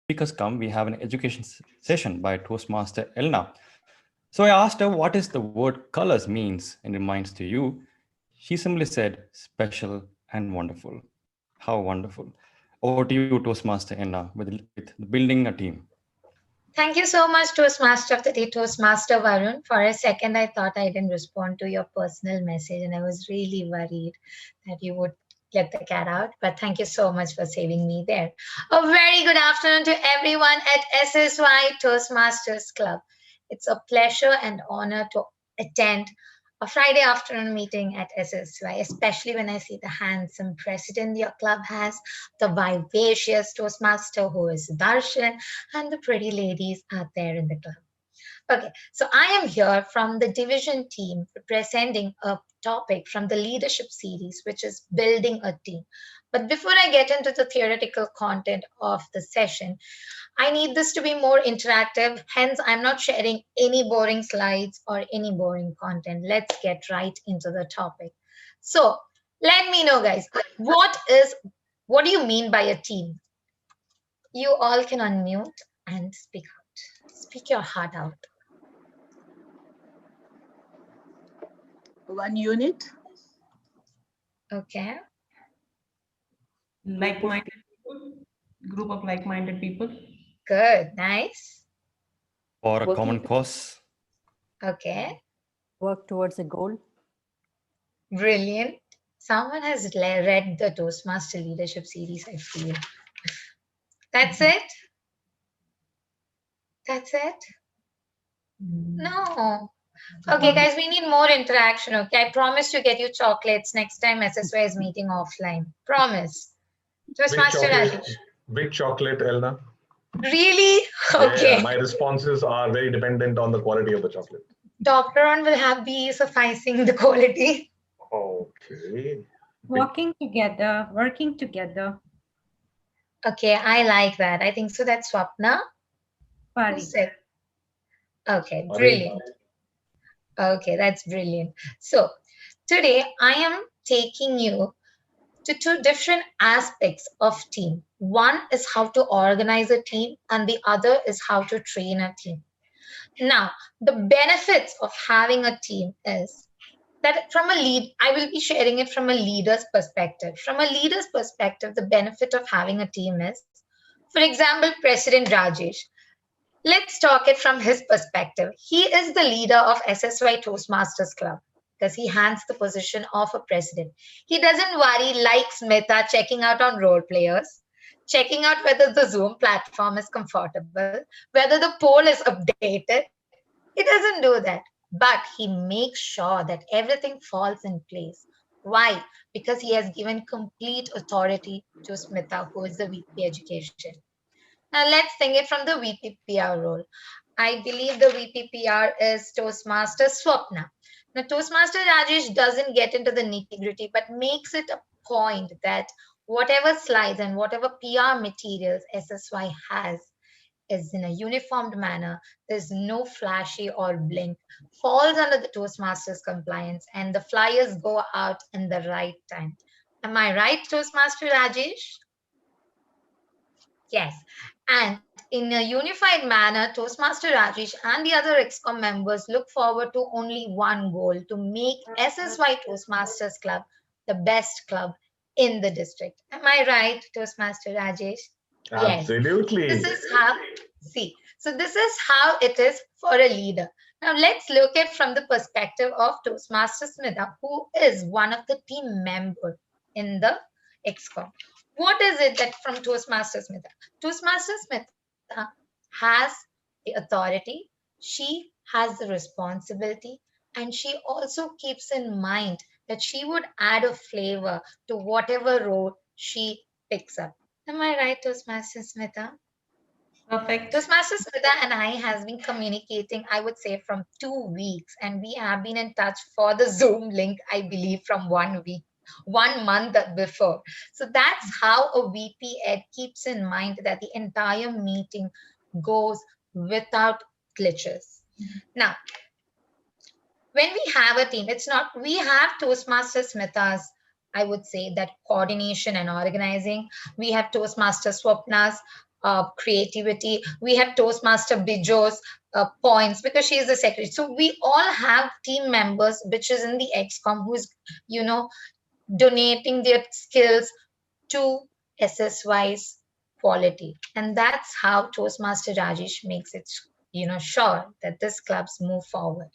speakers come, we have an education session by Toastmaster Elna. So I asked her what is the word colors means and reminds to you. She simply said special and wonderful. How wonderful. Over to you, Toastmaster Elna, with building a team. Thank you so much, Toastmaster of the day, Toastmaster Varun. For a second, I thought I didn't respond to your personal message, and I was really worried that you would let the cat out. But thank you so much for saving me there. A very good afternoon to everyone at SSY Toastmasters Club. It's a pleasure and honor to attend a Friday afternoon meeting at SSY, especially when I see the handsome president your club has, the vivacious Toastmaster who is Darshan, and the pretty ladies out there in the club. Okay, so I am here from the division team presenting a topic from the leadership series, which is building a team. But before I get into the theoretical content of the session, I need this to be more interactive. Hence, I'm not sharing any boring slides or any boring content. Let's get right into the topic. So let me know, guys, what do you mean by a team? You all can unmute and speak out. Speak your heart out. One unit. Okay. Like-minded people, group of like-minded people. Good. Nice. For a Working common to- cause. Okay. Work towards a goal. Brilliant. Someone has read the Toastmaster Leadership series, I feel. That's it? That's it? No. Okay, guys, we need more interaction, okay? I promise to get you chocolates next time SSY is meeting offline. Promise. Toastmaster Rajesh. Big chocolate, Elna. Really? Yeah, Okay. my responses are very dependent on the quality of the chocolate. Dr. On will have be sufficing the quality. Okay. Working together, working together. Okay, I like that. I think so. That's Swapna. Who Pari. said? Okay, Pari. brilliant. Okay, that's brilliant. So today I am taking you to two different aspects of team. One is how to organize a team, and the other is how to train a team. Now, the benefits of having a team is that I will be sharing it from a leader's perspective. From a leader's perspective, the benefit of having a team is, for example, President Rajesh. Let's talk it from his perspective. He is the leader of SSY Toastmasters Club because he hands the position of a president. He doesn't worry like Smita checking out on role players, checking out whether the Zoom platform is comfortable, whether the poll is updated. He doesn't do that. But he makes sure that everything falls in place. Why? Because he has given complete authority to Smita, who is the VP Education. Now let's think it from the VPPR role. I believe the VPPR is Toastmaster Swapna. Now Toastmaster Rajesh doesn't get into the nitty-gritty, but makes it a point that whatever slides and whatever PR materials SSY has is in a uniformed manner. There's no flashy or blink, falls under the Toastmasters compliance, and the flyers go out in the right time. Am I right, Toastmaster Rajesh? Yes. And in a unified manner, Toastmaster Rajesh and the other EXCOM members look forward to only one goal: to make SSY Toastmasters Club the best club in the district. Am I right, Toastmaster Rajesh? Yes. Absolutely. This is how it is for a leader. Now let's look at from the perspective of Toastmaster Smita, who is one of the team member in the EXCOM. What is it that from Toastmaster Smita? Toastmaster Smita has the authority, she has the responsibility, and she also keeps in mind that she would add a flavor to whatever role she picks up. Am I right, Toastmaster Smita? Perfect. Toastmaster Smita and I has been communicating, I would say, from 2 weeks, and we have been in touch for the Zoom link, I believe, from 1 week. 1 month before. So that's how a VP Ed keeps in mind that the entire meeting goes without glitches. Now, when we have a team, it's not, we have Toastmaster Smita's, I would say, that coordination and organizing. We have Toastmaster Swapna's creativity. We have Toastmaster Bijo's points because she is the secretary. So we all have team members, which is in the XCOM, who is, donating their skills to SSY's quality. And that's how Toastmaster Rajesh makes it, sure that this clubs move forward.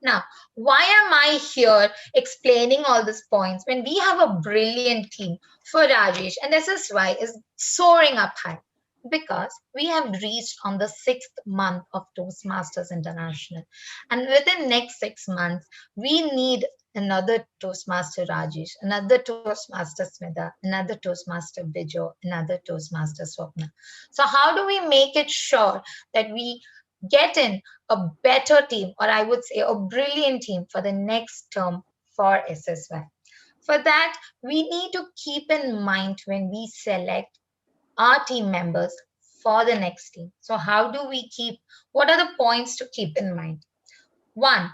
Now, why am I here explaining all these points when we have a brilliant team for Rajesh and SSY is soaring up high? Because we have reached on the 6th month of Toastmasters International. And within next 6 months, we need another Toastmaster Rajesh, another Toastmaster Smita, another Toastmaster Bijo, another Toastmaster Swapna. So how do we make it sure that we get in a better team, or I would say a brilliant team for the next term for SSY? For that, we need to keep in mind when we select our team members for the next team. So how do we what are the points to keep in mind? One,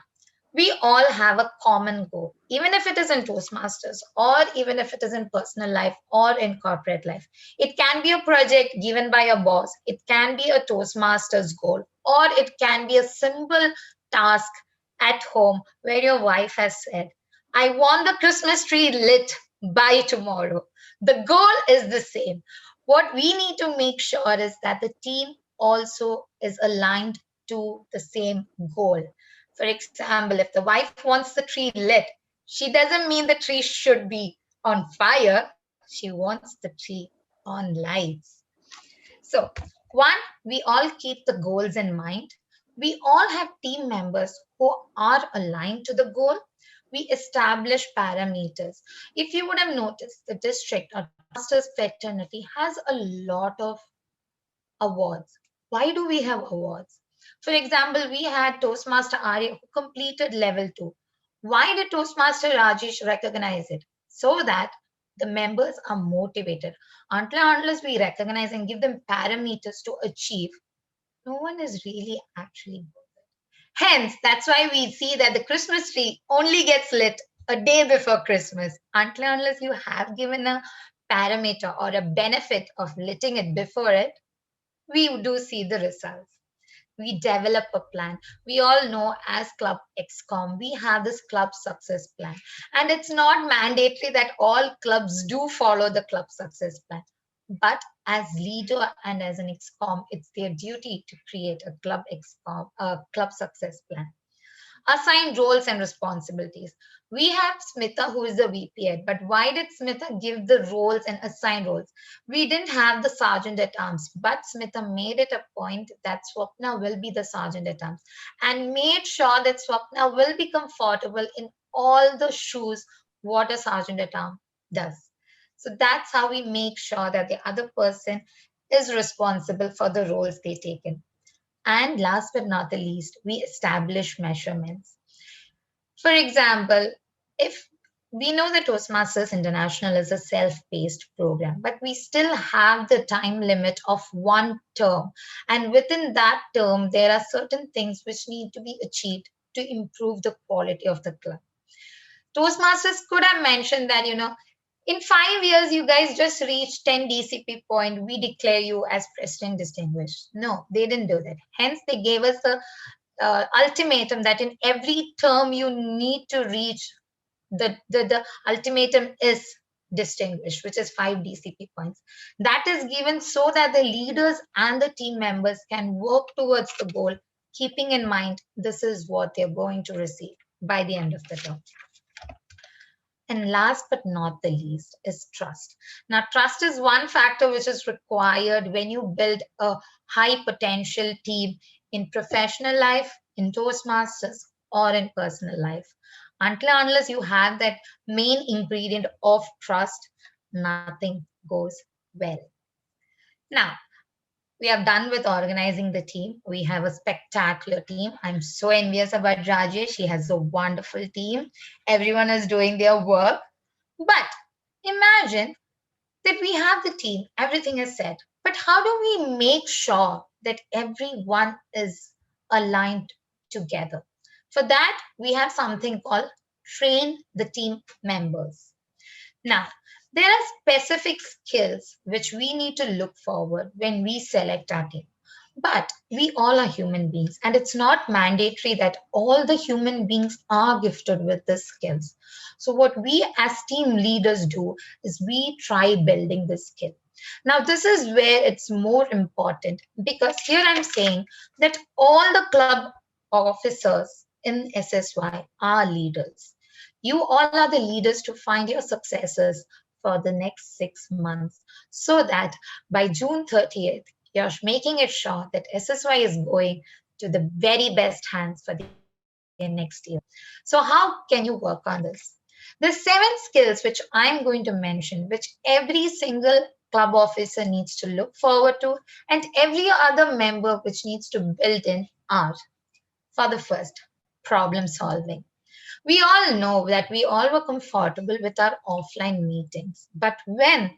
we all have a common goal, even if it is in Toastmasters or even if it is in personal life or in corporate life. It can be a project given by a boss. It can be a Toastmasters goal, or it can be a simple task at home where your wife has said, I want the Christmas tree lit by tomorrow. The goal is the same. What we need to make sure is that the team also is aligned to the same goal. For example, if the wife wants the tree lit, she doesn't mean the tree should be on fire. She wants the tree on lights. So, one, we all keep the goals in mind. We all have team members who are aligned to the goal. We establish parameters. If you would have noticed, the district or Toastmasters fraternity has a lot of awards. Why do we have awards? For example, we had Toastmaster Arya who completed level 2. Why did Toastmaster Rajesh recognize it? So that the members are motivated. Unless we recognize and give them parameters to achieve, no one is really actually good. Hence, that's why we see that the Christmas tree only gets lit a day before Christmas. Unless you have given a parameter or a benefit of lighting it before it, we do see the results. We develop a plan. We all know as Club XCOM, we have this club success plan. And it's not mandatory that all clubs do follow the club success plan. But as leader and as an XCOM, it's their duty to create a club XCOM, a club success plan. Assign roles and responsibilities. We have Smita, who is the VP head, but why did Smita give the roles and assign roles? We didn't have the sergeant at arms, but Smita made it a point that Swapna will be the sergeant at arms and made sure that Swapna will be comfortable in all the shoes what a sergeant at arms does. So that's how we make sure that the other person is responsible for the roles they take in. And last but not the least, we establish measurements. For example, if we know that Toastmasters International is a self-paced program, but we still have the time limit of 1 term. And within that term, there are certain things which need to be achieved to improve the quality of the club. Toastmasters could have mentioned that, in 5 years, you guys just reached 10 DCP point. We declare you as President Distinguished. No, they didn't do that. Hence, they gave us the ultimatum that in every term you need to reach the ultimatum is distinguished, which is 5 DCP points. That is given so that the leaders and the team members can work towards the goal, keeping in mind this is what they're going to receive by the end of the term. And last but not the least is trust. Now, trust is one factor which is required when you build a high potential team in professional life, in Toastmasters, or in personal life. Unless you have that main ingredient of trust, nothing goes well. Now, we are done with organizing the team. We have a spectacular team. I'm so envious about Rajesh. He has a wonderful team. Everyone is doing their work. But imagine that we have the team. Everything is set. But how do we make sure that everyone is aligned together? For that, we have something called train the team members. Now, There are specific skills which we need to look forward when we select our team. But we all are human beings, and it's not mandatory that all the human beings are gifted with these skills. So, what we as team leaders do is we try building this skill. Now, this is where it's more important because here I'm saying that all the club officers in SSY are leaders. You all are the leaders to find your successors for the next 6 months so that by June 30th, you're making it sure that SSY is going to the very best hands for their next year. So, how can you work on this? The 7 skills which I'm going to mention, which every single club officer needs to look forward to, and every other member which needs to build in are for the first, problem solving. We all know that we all were comfortable with our offline meetings, but when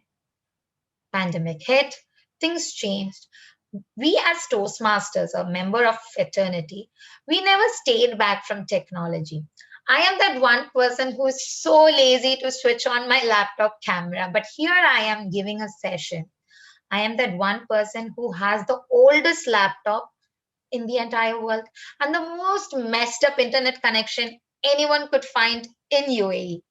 pandemic hit, things changed. We as Toastmasters, a member of fraternity, we never stayed back from technology. I am that one person who is so lazy to switch on my laptop camera, but here I am giving a session. I am that one person who has the oldest laptop in the entire world and the most messed up internet connection anyone could find in UAE.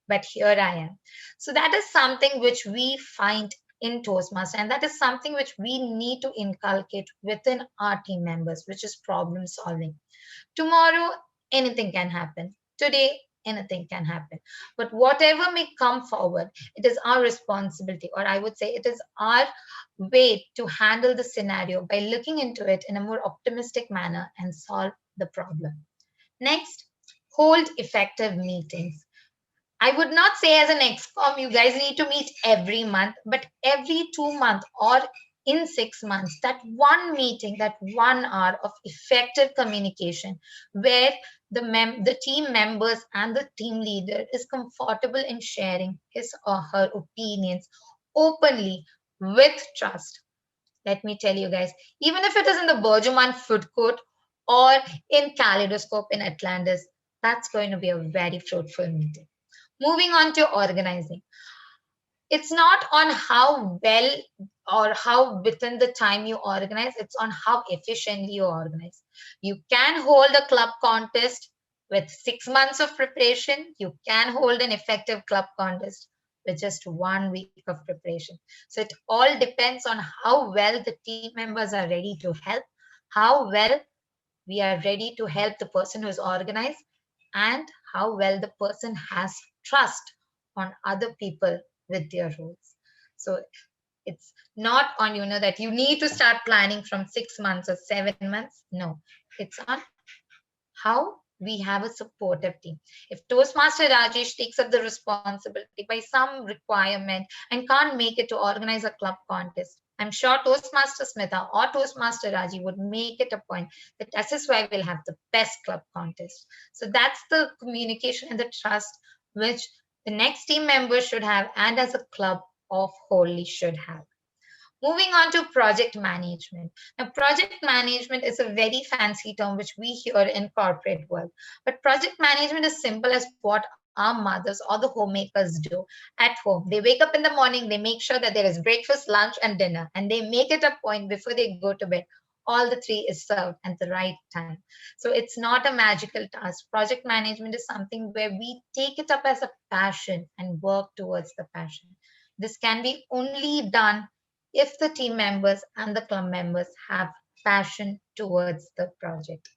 But here I am. So that is something which we find in Toastmasters, and that is something which we need to inculcate within our team members, which is problem solving. Tomorrow, anything can happen. Today, anything can happen. But whatever may come forward, it is our responsibility, or I would say it is our way to handle the scenario by looking into it in a more optimistic manner and solve the problem. Next, hold effective meetings. I would not say as an excom, you guys need to meet every month, but every 2 months or in 6 months, that one meeting, that 1 hour of effective communication where the team members and the team leader is comfortable in sharing his or her opinions openly with trust. Let me tell you guys, even if it is in the Berjuman food court or in Kaleidoscope in Atlantis, that's going to be a very fruitful meeting. Moving on to organizing. It's not on how well or how within the time you organize, it's on how efficiently you organize. You can hold a club contest with 6 months of preparation. You can hold an effective club contest with just 1 week of preparation. So it all depends on how well the team members are ready to help, how well we are ready to help the person who is organized, and how well the person has trust on other people with their roles. So it's not on, that you need to start planning from 6 months or 7 months. No, it's on how we have a supportive team. If Toastmaster Rajesh takes up the responsibility by some requirement and can't make it to organize a club contest, I'm sure Toastmaster Smitha or Toastmaster Raji would make it a point that SSY will have the best club contest. So that's the communication and the trust which the next team member should have, and as a club of wholly should have. Moving on to project management. Now, project management is a very fancy term which we hear in corporate world. But project management is simple as what our mothers or the homemakers do at home. They wake up in the morning, they make sure that there is breakfast, lunch, and dinner, and they make it a point before they go to bed. All the three is served at the right time. So it's not a magical task. Project management is something where we take it up as a passion and work towards the passion. This can be only done if the team members and the club members have passion towards the project.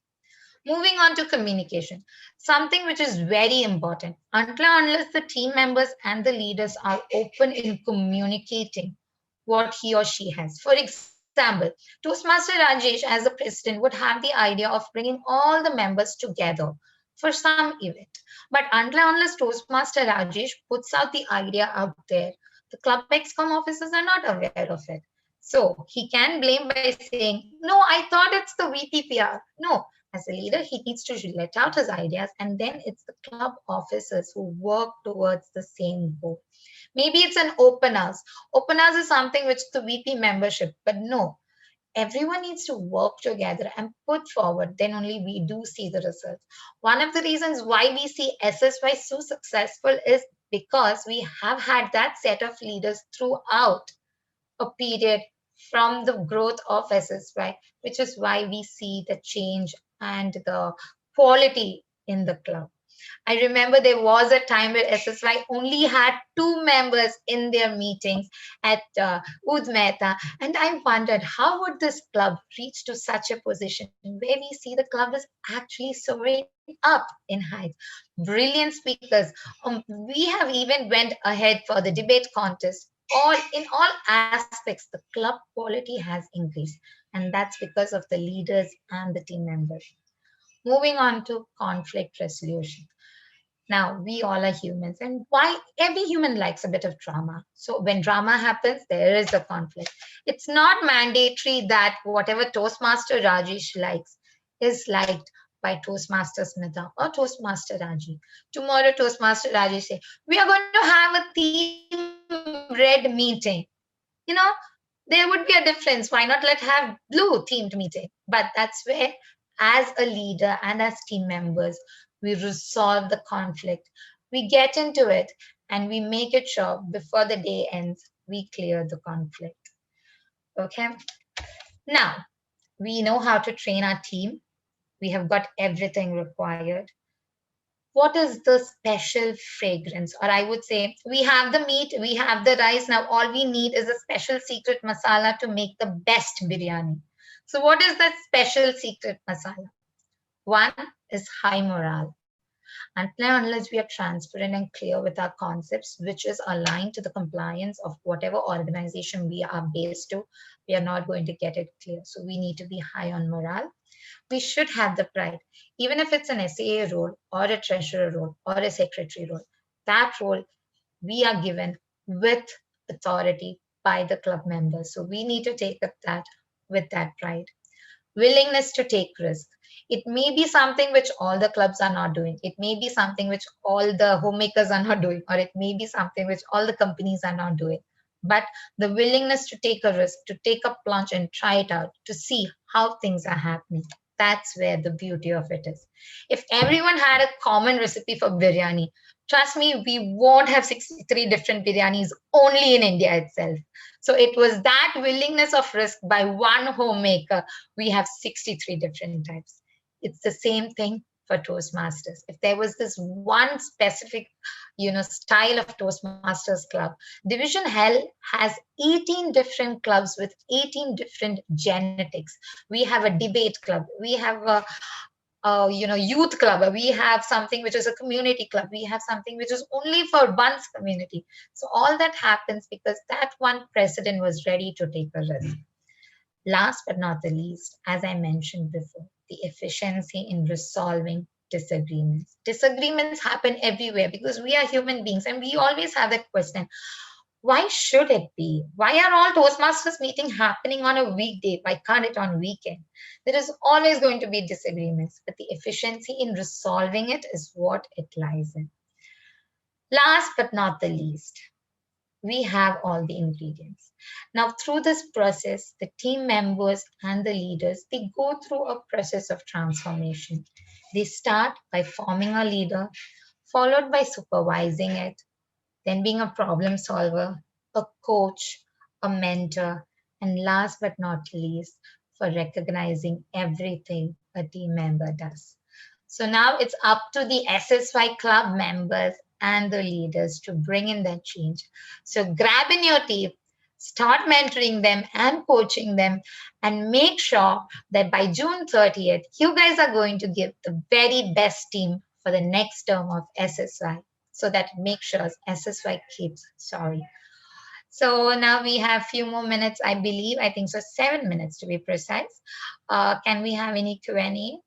Moving on to communication, something which is very important. Unless the team members and the leaders are open in communicating what he or she has. For example, Toastmaster Rajesh as a president would have the idea of bringing all the members together for some event. But unless Toastmaster Rajesh puts out the idea out there, the club excom officers are not aware of it. So he can blame by saying, no, I thought it's the VPPR. No, as a leader, he needs to let out his ideas, and then it's the club officers who work towards the same goal. Maybe it's an open house. Open house is something which the VP membership, but no, everyone needs to work together and put forward, then only we do see the results. One of the reasons why we see SSY so successful is because we have had that set of leaders throughout a period from the growth of SSY, which is why we see the change and the quality in the club. I remember there was a time where SSY only had 2 members in their meetings at Ud Mehta, and I wondered how would this club reach to such a position where we see the club is actually soaring up in heights. Brilliant speakers. We have even went ahead for the debate contest. In all aspects, the club quality has increased, and that's because of the leaders and the team members. Moving on to conflict resolution. Now, we all are humans, and why every human likes a bit of drama. So, when drama happens, there is a conflict. It's not mandatory that whatever Toastmaster Rajesh likes is liked by Toastmaster Smita or Toastmaster Raji. Tomorrow, Toastmaster Rajesh say, "We are going to have a theme red meeting." You know, there would be a difference. Why not let have blue themed meeting? But that's where, as a leader and as team members, we resolve the conflict. We get into it and we make it sure before the day ends, we clear the conflict. Okay. Now, we know how to train our team. We have got everything required. What is the special fragrance? Or I would say, we have the meat, we have the rice. Now, all we need is a special secret masala to make the best biryani. So, what is that special secret masala? One is high morale. Unless we are transparent and clear with our concepts, which is aligned to the compliance of whatever organization we are based to, we are not going to get it clear. So we need to be high on morale. We should have the pride, even if it's an SAA role or a treasurer role or a secretary role. That role we are given with authority by the club members. So we need to take up that with that pride. Willingness to take risk. It may be something which all the clubs are not doing. It may be something which all the homemakers are not doing, or it may be something which all the companies are not doing. But the willingness to take a risk, to take a plunge and try it out, to see how things are happening. That's where the beauty of it is. If everyone had a common recipe for biryani, trust me, we won't have 63 different biryanis only in India itself. So it was that willingness of risk by one homemaker. We have 63 different types. It's the same thing for Toastmasters. If there was this one specific, style of Toastmasters club, Division Hell has 18 different clubs with 18 different genetics. We have a debate club. We have a youth club. We have something which is a community club. We have something which is only for one's community. So all that happens because that one president was ready to take a risk. Last but not the least, as I mentioned before, the efficiency in resolving disagreements. Disagreements happen everywhere because we are human beings and we always have that question. Why should it be? Why are all Toastmasters meetings happening on a weekday? Why can't it on weekend? There is always going to be disagreements, but the efficiency in resolving it is what it lies in. Last but not the least, we have all the ingredients. Now, through this process, the team members and the leaders, they go through a process of transformation. They start by forming a leader, followed by supervising it, then being a problem solver, a coach, a mentor, and last but not least, for recognizing everything a team member does. So now it's up to the SSY club members and the leaders to bring in that change. So grab in your team, start mentoring them and coaching them, and make sure that by June 30th, you guys are going to give the very best team for the next term of SSY, so that make sure SSY keeps soaring. So now we have few more minutes, I believe. I think so, 7 minutes to be precise. Can we have any Q&A?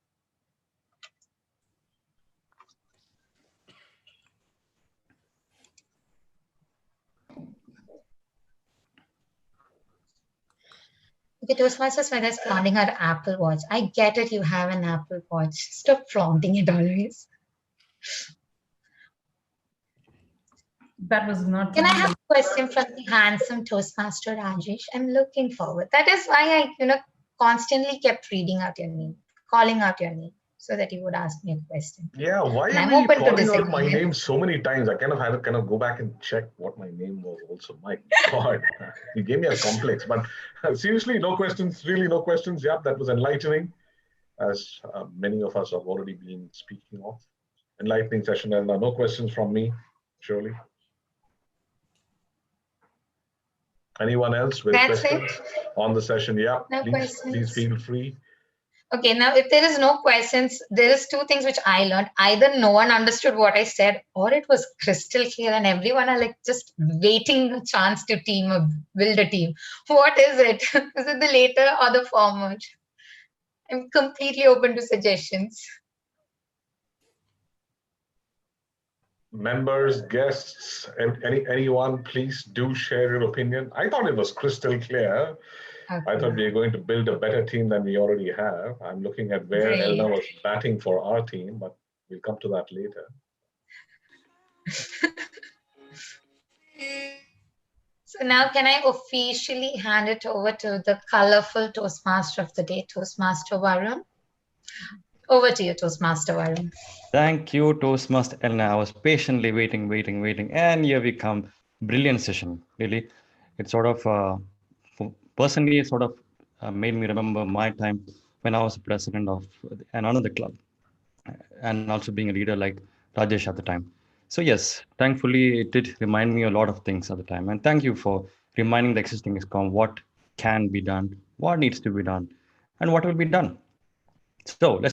Okay, Toastmasters Smita is flaunting her Apple Watch. I get it, you have an Apple Watch. Stop flaunting it always. That was not. Can I have a question from the handsome Toastmaster Rajesh? I'm looking forward. That is why I, constantly kept reading out your name, calling out your name. so that you would ask me a question. Yeah, why And are I'm we open to calling out my disagreement. name so many times? I kind of had to kind of go back and check what my name was also. My God, you gave me a complex. But seriously, no questions, really no questions. Yeah, that was enlightening, as many of us have already been speaking of. Enlightening session, Elna. No questions from me, surely. Anyone else with That's it. questions on the session? Yeah, No please questions. feel free. Okay, now if there is no questions, there is two things which I learned. Either no one understood what I said, or it was crystal clear, and everyone are like just waiting a chance to team or build a team. What is it? Is it the later or the former? I'm completely open to suggestions. Members, guests, and anyone, please do share your opinion. I thought it was crystal clear. I thought we were going to build a better team than we already have. I'm looking at where Elna was batting for our team, but we'll come to that later. So now can I officially hand it over to the colorful Toastmaster of the day, Toastmaster Varun? Over to you, Toastmaster Varun. Thank you, Toastmaster Elna. I was patiently waiting, and here we come. Brilliant session, really. It sort of, personally, it sort of made me remember my time when I was president of another club, and also being a leader like Rajesh at the time. So yes, thankfully, it did remind me a lot of things at the time. And thank you for reminding the existing ISKCOM what can be done, what needs to be done, and what will be done. So let's